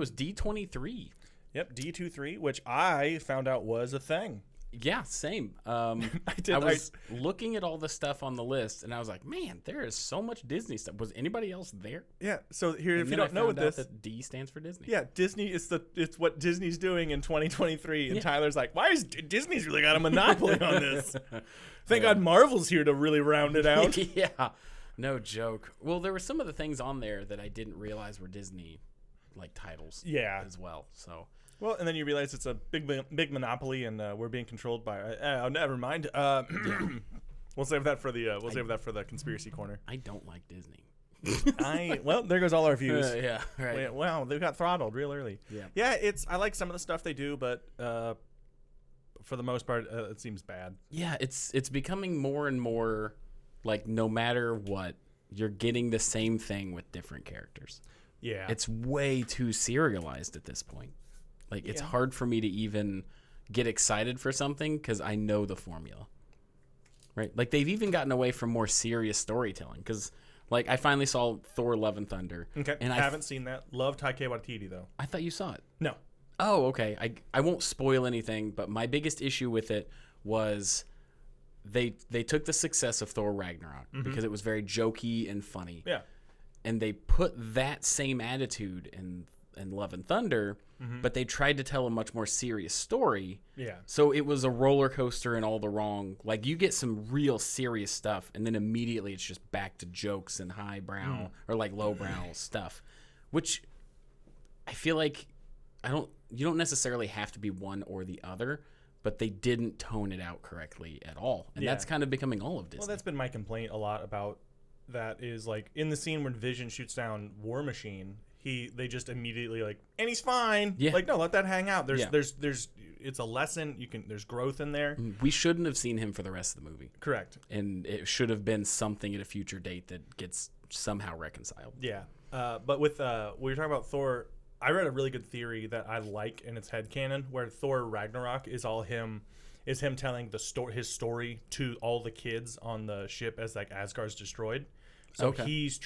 was D23. Yep, D23, which I found out was a thing. Yeah, same. I was looking at all the stuff on the list, and I was like, man, there is so much Disney stuff. Was anybody else there? Yeah, so here, And if then you I don't know what found out this... that D stands for Disney. Yeah, Disney is it's what Disney's doing in 2023, and Yeah. Tyler's like, why is Disney's really got a monopoly on this? Thank God Marvel's here to really round it out. Yeah, no joke. Well, there were some of the things on there that I didn't realize were Disney like titles. Yeah. as well. So. Well, and then you realize it's a big monopoly, and we're being controlled by. Oh, never mind. We'll save that for the conspiracy corner. I don't like Disney. Well, there goes all our views. Yeah, right. Wow, they got throttled real early. Yeah. I like some of the stuff they do, but for the most part, it seems bad. Yeah, it's becoming more and more like no matter what, you're getting the same thing with different characters. Yeah, It's way too serialized at this point. Like, it's hard for me to even get excited for something because I know the formula. Right? Like, they've even gotten away from more serious storytelling because, like, I finally saw Thor: Love and Thunder. Okay, and I haven't seen that. Love Taika Waititi, though. I thought you saw it. No. Oh, okay. I won't spoil anything, but my biggest issue with it was they took the success of Thor Ragnarok because it was very jokey and funny. Yeah. And they put that same attitude in Love and Thunder, but they tried to tell a much more serious story. Yeah. So it was a roller coaster and all the wrong. Like, you get some real serious stuff, and then immediately it's just back to jokes and highbrow or like lowbrow stuff, which I feel like you don't necessarily have to be one or the other, but they didn't tone it out correctly at all, and that's kind of becoming all of Disney. Well, that's been my complaint a lot about that. Is like in the scene when Vision shoots down War Machine. They just immediately like, and he's fine. Yeah. Like, no, let that hang out. There's it's a lesson. There's growth in there. We shouldn't have seen him for the rest of the movie. Correct. And it should have been something at a future date that gets somehow reconciled. Yeah. But with when you're talking about Thor, I read a really good theory that I like in its headcanon where Thor Ragnarok is him telling his story to all the kids on the ship as like Asgard's destroyed. So he's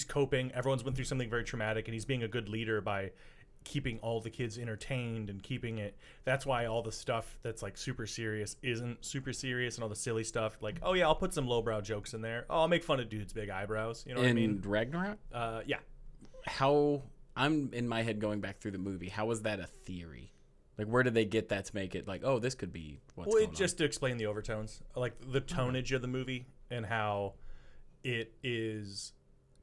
coping. Everyone's been through something very traumatic, and he's being a good leader by keeping all the kids entertained and keeping it. That's why all the stuff that's like super serious isn't super serious, and all the silly stuff like, oh yeah, I'll put some lowbrow jokes in there. Oh, I'll make fun of dudes' big eyebrows. You know what I mean? Ragnarok? Yeah. How I'm in my head going back through the movie. How was that a theory? Like, where did they get that to make it like, oh, this could be what's going on? Just to explain the overtones, like the tonnage of the movie and how it is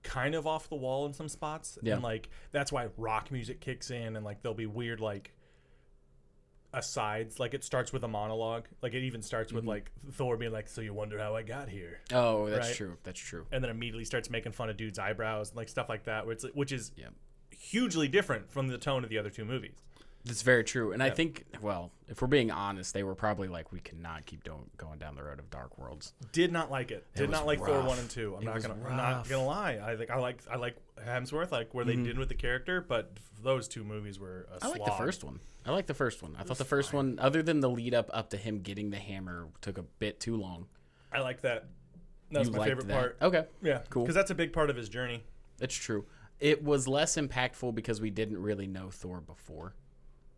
kind of off the wall in some spots. Yeah. And like that's why rock music kicks in, and like there'll be weird like asides. Like it starts with a monologue. Like it even starts with like Thor being like, so you wonder how I got here. Oh, that's right? true. That's true. And then immediately starts making fun of dudes' eyebrows and like stuff like that, which is hugely different from the tone of the other two movies. That's very true. And I think, well, if we're being honest, they were probably like, we cannot keep going down the road of Dark Worlds. Did not like it. Did not like rough. Thor 1 and 2. I'm not gonna lie. I like Hemsworth, like where they did with the character, but those two movies were a slog. I like the first one. I thought the first one, other than the lead up to him getting the hammer, took a bit too long. I like that. That was my favorite part. Okay. Yeah. Cool. Because that's a big part of his journey. It's true. It was less impactful because we didn't really know Thor before.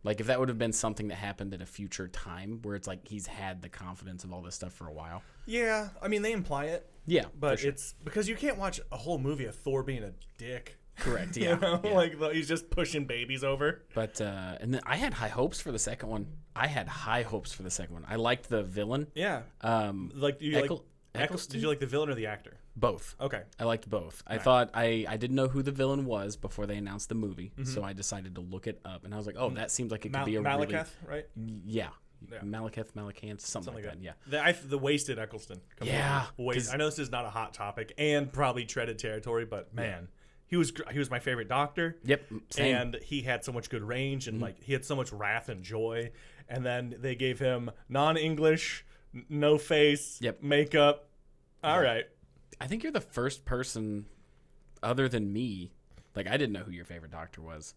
Like, if that would have been something that happened at a future time where it's like he's had the confidence of all this stuff for a while. Yeah. I mean, they imply it. Yeah. But it's because you can't watch a whole movie of Thor being a dick. Correct. Yeah. You know? Yeah. Like, he's just pushing babies over. But, and then I had high hopes for the second one. I liked the villain. Yeah. Like, did you like the villain or the actor? Both. Okay. I liked both. I thought I didn't know who the villain was before they announced the movie, so I decided to look it up, and I was like, oh, that seems like it could be a Malekith, right? Yeah. Malekith, something like that. Yeah. The wasted Eccleston. Yeah. I know this is not a hot topic and probably treaded territory, but man, he was my favorite Doctor. Yep. Same. And he had so much good range, and like he had so much wrath and joy. And then they gave him non-English, no face, makeup. All right. I think you're the first person other than me. Like, I didn't know who your favorite Doctor was,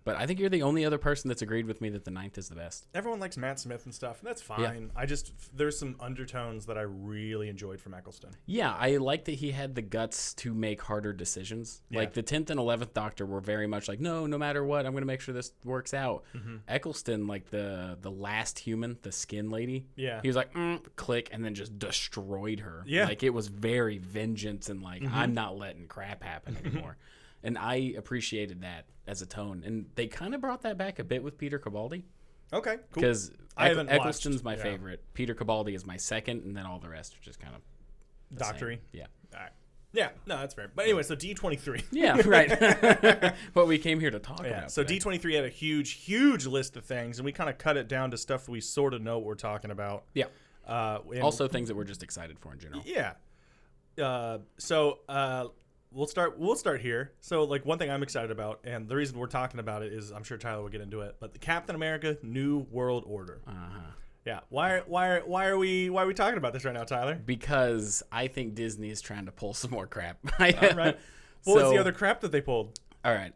But I think you're the only other person that's agreed with me that the ninth is the best. Everyone likes Matt Smith and stuff, and that's fine. I just there's some undertones that I really enjoyed from Eccleston. Yeah, I like that he had the guts to make harder decisions. Yeah. Like the 10th and 11th Doctor were very much like, no matter what, I'm going to make sure this works out. Eccleston, like the last human, the skin lady, Yeah. he was like, click, and then just destroyed her. Yeah. Like it was very vengeance and like, I'm not letting crap happen anymore. And I appreciated that as a tone. And they kind of brought that back a bit with Peter Capaldi. Okay, cool. Because I haven't Eccleston's watched- my yeah. favorite. Peter Capaldi is my second, and then all the rest are just kind of the same. Doctory. Yeah. All right. Yeah, no, that's fair. But anyway, so D23. Yeah, right. What we came here to talk Yeah, about. so today. D23 had a huge list of things, and we kind of cut it down to stuff we sort of know what we're talking about. Yeah. And- Also, things that we're just excited for in general. Yeah. We'll start here. So like one thing I'm excited about, and the reason we're talking about it is I'm sure Tyler will get into it, but the Captain America New World Order. Yeah. Why are we talking about this right now, Tyler? Because I think Disney is trying to pull some more crap. All right. What was the other crap that they pulled? All right.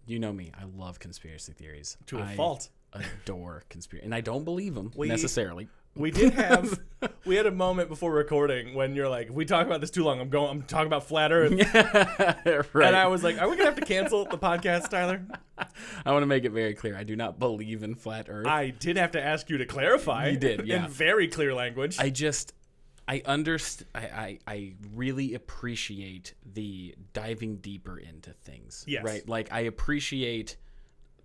You know me. I love conspiracy theories. To a fault. Adore conspiracy. And I don't believe them necessarily. We had a moment before recording when you're like, if we talk about this too long, I'm talking about flat Earth. Right. And I was like, are we gonna have to cancel the podcast, Tyler? I want to make it very clear. I do not believe in flat Earth. I did have to ask you to clarify. You did, yeah. In very clear language. I understand. I really appreciate the diving deeper into things. Yes. Right. Like I appreciate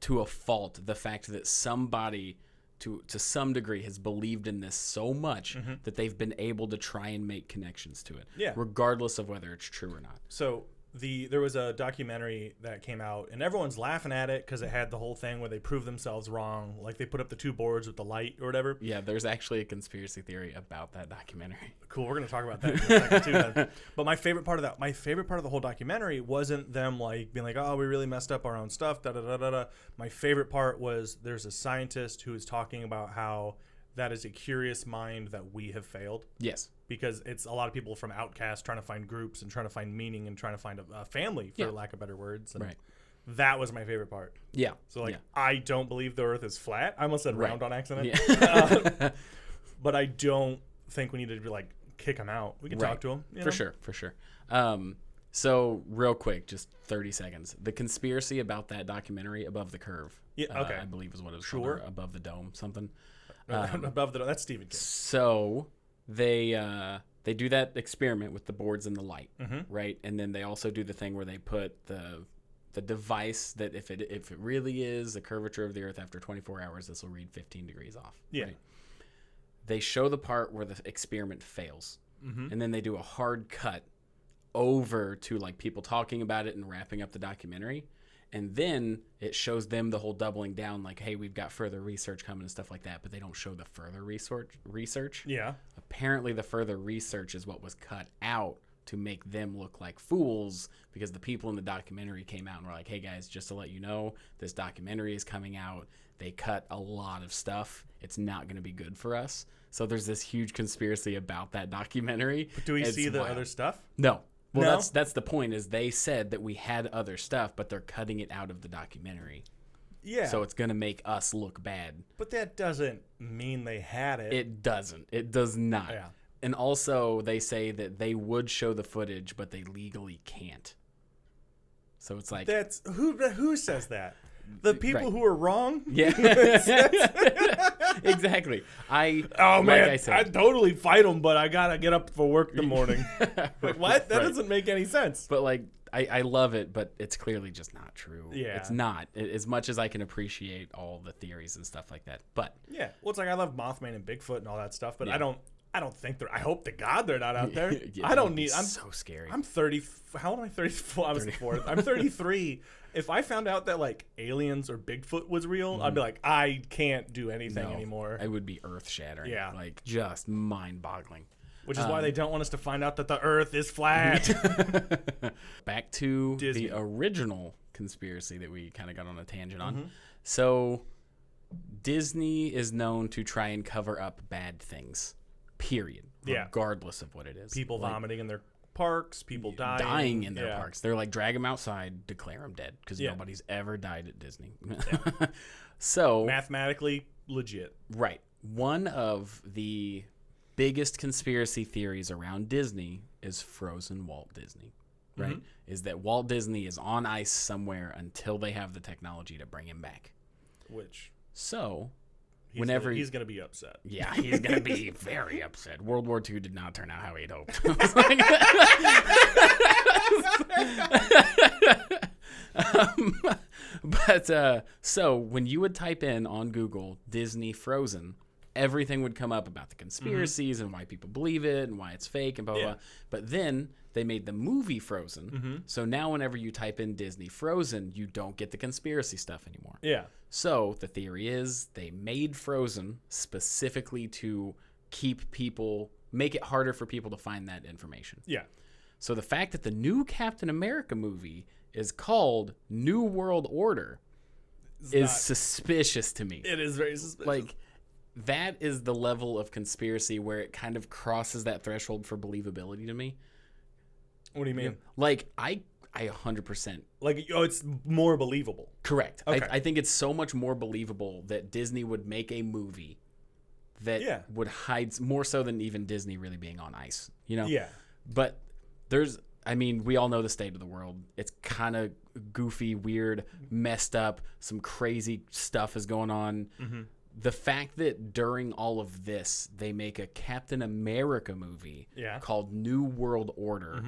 to a fault the fact that somebody to some degree has believed in this so much that they've been able to try and make connections to it. Yeah. Regardless of whether it's true or not. So there was a documentary that came out, and everyone's laughing at it because it had the whole thing where they prove themselves wrong, like they put up the two boards with the light or whatever. Yeah, there's actually a conspiracy theory about that documentary. Cool, we're gonna talk about that in a second too. Then. But my favorite part of the whole documentary wasn't them like being like, oh, we really messed up our own stuff. Da da da da da. My favorite part was there's a scientist who is talking about how that is a curious mind that we have failed. Yes. Because it's a lot of people from Outcast trying to find groups and trying to find meaning and trying to find a family, for lack of better words. And Right. that was my favorite part. Yeah. So, like, yeah. I don't believe the Earth is flat. I almost said Right. round on accident. Yeah. But I don't think we need to be like kick him out. We can Right. talk to him. For sure. So real quick, just 30 seconds. The conspiracy about that documentary, Above the Curve. Yeah, okay. I believe is what it was Sure. called. Or Above the Dome, something. Above the that's Stephen King. So they do that experiment with the boards and the light, right? And then they also do the thing where they put the device that if it really is the curvature of the Earth after 24 hours, this will read 15 degrees off. Yeah. Right? They show the part where the experiment fails, and then they do a hard cut over to like people talking about it and wrapping up the documentary. And then it shows them the whole doubling down, like, hey, we've got further research coming and stuff like that. But they don't show the further research. Yeah. Apparently, the further research is what was cut out to make them look like fools, because the people in the documentary came out and were like, hey, guys, just to let you know, this documentary is coming out. They cut a lot of stuff. It's not going to be good for us. So there's this huge conspiracy about that documentary. But do we It's see the wild. other stuff? No. Well, No? that's the point, is they said that we had other stuff, but they're cutting it out of the documentary. Yeah. So it's going to make us look bad. But that doesn't mean they had it. It doesn't. It does not. Yeah. And also, they say that they would show the footage, but they legally can't. So it's like... That's who says that? The people Right. who are wrong? Yeah. Exactly. Oh, man, like I said, I'd totally fight them, but I got to get up for work in the morning. Like, what? That Right. doesn't make any sense. But like, I love it, but it's clearly just not true. Yeah. It's not. As much as I can appreciate all the theories and stuff like that. But Yeah. Well, it's like I love Mothman and Bigfoot and all that stuff, but Yeah. I don't think they're. I hope to God they're not out there. Yeah, I that don't would be need. I'm so scary. I'm 30. How old am I? 34. I was 4. I'm 33. If I found out that like aliens or Bigfoot was real, I'd be like, I can't do anything No, anymore. It would be earth shattering. Yeah. Like just mind boggling. Which is why they don't want us to find out that the Earth is flat. Back to Disney. the original conspiracy that we kind of got on a tangent on. Mm-hmm. So Disney is known to try and cover up bad things. Period. Yeah. Regardless of what it is. People Like, vomiting in their parks, people dying in their Yeah. parks. They're like, drag them outside, declare them dead, because Yeah. nobody's ever died at Disney. So Mathematically legit. right, one of the biggest conspiracy theories around Disney is frozen Walt Disney. Right, is that Walt Disney is on ice somewhere until they have the technology to bring him back. Which So whenever he's gonna be upset. yeah, he's going to be very upset. World War II did not turn out how he'd hoped. So when you would type in on Google Disney Frozen, everything would come up about the conspiracies and why people believe it and why it's fake and blah, blah, blah. But then they made the movie Frozen. So now whenever you type in Disney Frozen, you don't get the conspiracy stuff anymore. Yeah. So the theory is they made Frozen specifically to make it harder for people to find that information. Yeah. So the fact that the new Captain America movie is called New World Order is suspicious to me. It is very suspicious. Like, that is the level of conspiracy where it kind of crosses that threshold for believability to me. What do you mean? Like, I 100% Like, it's more believable. correct. Okay. I think it's so much more believable that Disney would make a movie that would hide more so than even Disney really being on ice, you know? Yeah. But we all know the state of the world. It's kind of goofy, weird, messed up. Some crazy stuff is going on. The fact that during all of this, they make a Captain America movie called New World Order,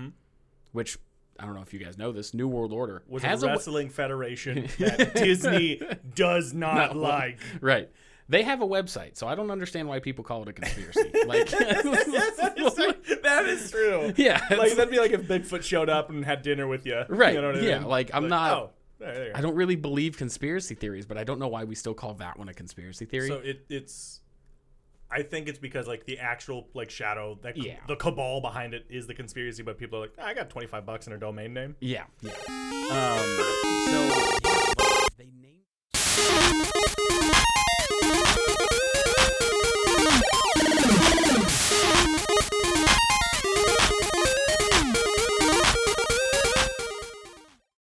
which, I don't know if you guys know this, New World Order has a wrestling federation that Disney does not like. Right. They have a website, so I don't understand why people call it a conspiracy. Like, that is true. Yeah. Like, that'd be like if Bigfoot showed up and had dinner with you. Right. You know what I Yeah. mean? Like, I'm not. Oh, there you go. I don't really believe conspiracy theories, but I don't know why we still call that one a conspiracy theory. So it's. I think it's because like the actual like shadow, that the cabal behind it is the conspiracy, but people are like, I got $25 in a domain name. Yeah. So